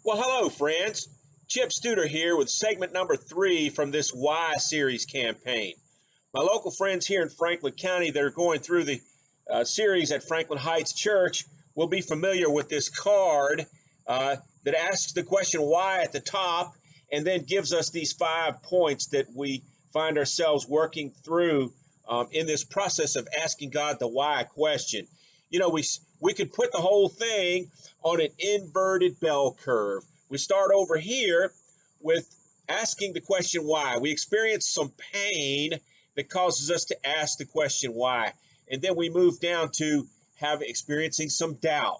Well, hello, friends. Chip Studer here with segment number 3 from this Why series campaign. My local friends here in Franklin County that are going through the series at Franklin Heights Church will be familiar with this card that asks the question why at the top and then gives us these 5 points that we find ourselves working through in this process of asking God the why question. You know, we could put the whole thing on an inverted bell curve. We start over here with asking the question why. We experience some pain that causes us to ask the question why. And then we move down to experiencing some doubt.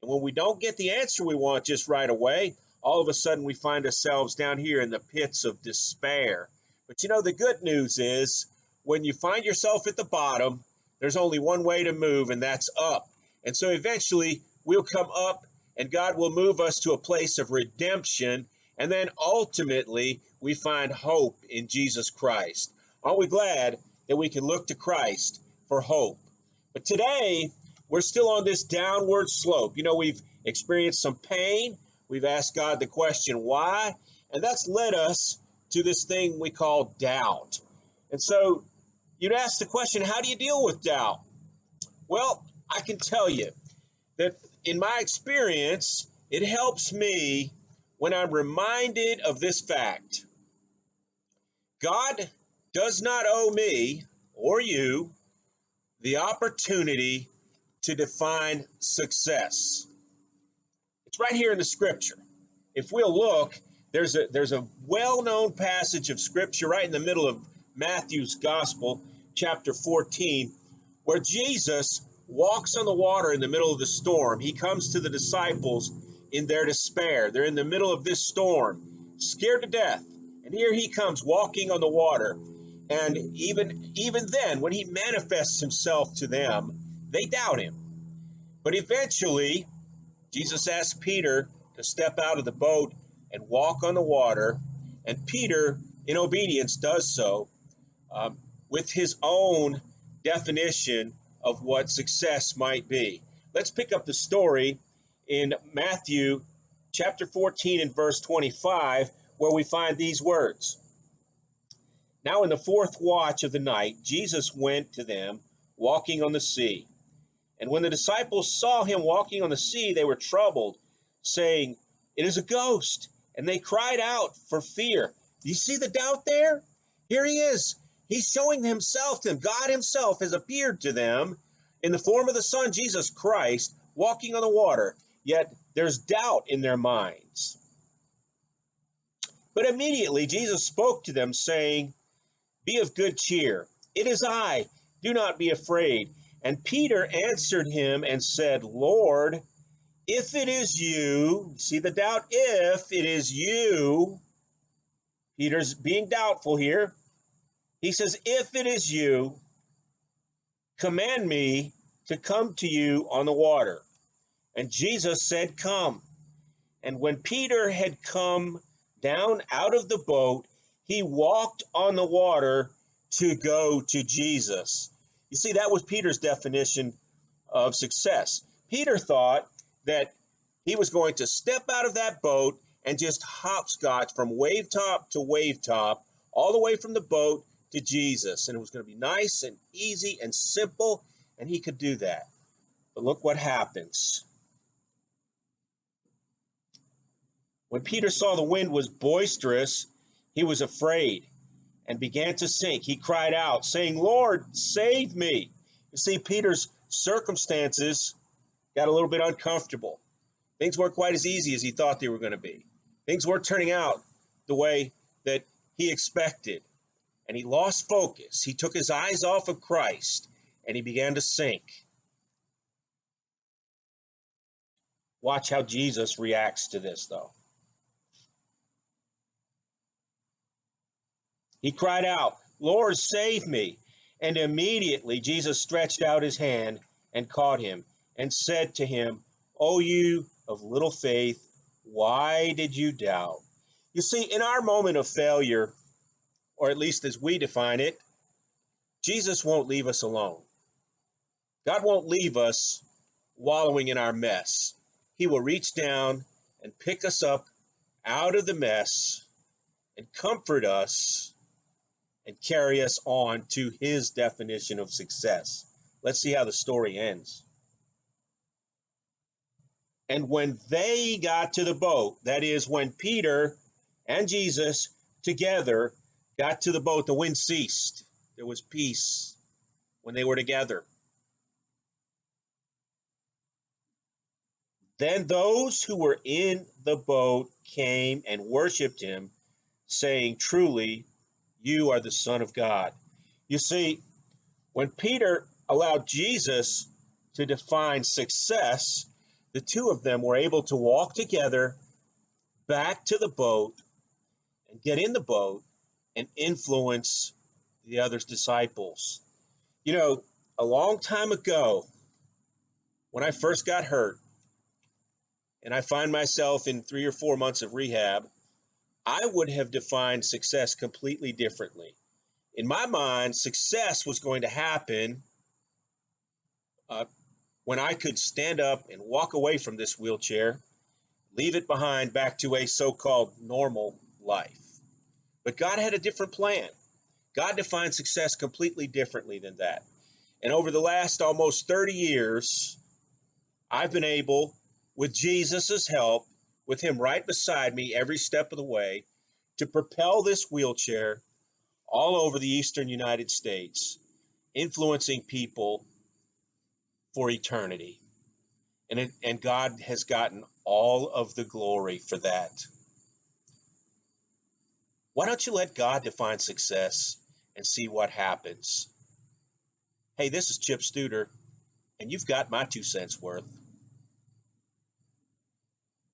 And when we don't get the answer we want just right away, all of a sudden we find ourselves down here in the pits of despair. But you know, the good news is when you find yourself at the bottom, there's only one way to move, and that's up. And so eventually we'll come up and God will move us to a place of redemption. And then ultimately we find hope in Jesus Christ. Aren't we glad that we can look to Christ for hope? But today we're still on this downward slope. You know, we've experienced some pain. We've asked God the question, why? And that's led us to this thing we call doubt. And so you'd ask the question, how do you deal with doubt? Well, I can tell you that in my experience, it helps me when I'm reminded of this fact. God does not owe me or you the opportunity to define success. It's right here in the scripture. If we'll look, there's a well-known passage of scripture right in the middle of Matthew's gospel, chapter 14, where Jesus walks on the water in the middle of the storm. He comes to the disciples in their despair. They're in the middle of this storm, scared to death. And here he comes walking on the water. And even then, when he manifests himself to them, they doubt him. But eventually, Jesus asks Peter to step out of the boat and walk on the water. And Peter, in obedience, does so with his own definition of what success might be. Let's pick up the story in Matthew chapter 14 and verse 25, where we find these words. Now in the fourth watch of the night, Jesus went to them walking on the sea. And when the disciples saw him walking on the sea, they were troubled, saying, "It is a ghost." And they cried out for fear. Do you see the doubt there? Here he is. He's showing himself to them. God himself has appeared to them in the form of the Son, Jesus Christ, walking on the water. Yet there's doubt in their minds. But immediately Jesus spoke to them, saying, "Be of good cheer. It is I. Do not be afraid." And Peter answered him and said, "Lord, if it is you," see the doubt, if it is you, Peter's being doubtful here. He says, "If it is you, command me to come to you on the water." And Jesus said, "Come." And when Peter had come down out of the boat, he walked on the water to go to Jesus. You see, that was Peter's definition of success. Peter thought that he was going to step out of that boat and just hopscotch from wave top to wave top, all the way from the boat to Jesus. And it was going to be nice and easy and simple, and he could do that. But look what happens. When Peter saw the wind was boisterous, he was afraid and began to sink. He cried out, saying, "Lord, save me." You see, Peter's circumstances got a little bit uncomfortable. Things weren't quite as easy as he thought they were going to be. Things weren't turning out the way that he expected. And he lost focus. He took his eyes off of Christ and he began to sink. Watch how Jesus reacts to this, though. He cried out, "Lord, save me." And immediately Jesus stretched out his hand and caught him and said to him, "O you of little faith, why did you doubt?" You see, in our moment of failure, or at least as we define it, Jesus won't leave us alone. God won't leave us wallowing in our mess. He will reach down and pick us up out of the mess and comfort us and carry us on to his definition of success. Let's see how the story ends. And when they got to the boat, that is, when Peter and Jesus together got to the boat, the wind ceased. There was peace when they were together. Then those who were in the boat came and worshiped him, saying, "Truly, you are the Son of God." You see, when Peter allowed Jesus to define success, the two of them were able to walk together back to the boat and get in the boat and influence the other's disciples. You know, a long time ago, when I first got hurt and I find myself in 3 or 4 months of rehab, I would have defined success completely differently. In my mind, success was going to happen uh, when I could stand up and walk away from this wheelchair, leave it behind back to a so-called normal life. But God had a different plan. God defined success completely differently than that. And over the last almost 30 years, I've been able, with Jesus' help, with him right beside me every step of the way, to propel this wheelchair all over the eastern United States, influencing people for eternity. And God has gotten all of the glory for that. Why don't you let God define success and see what happens? Hey, this is Chip Studer, and you've got my 2 cents worth.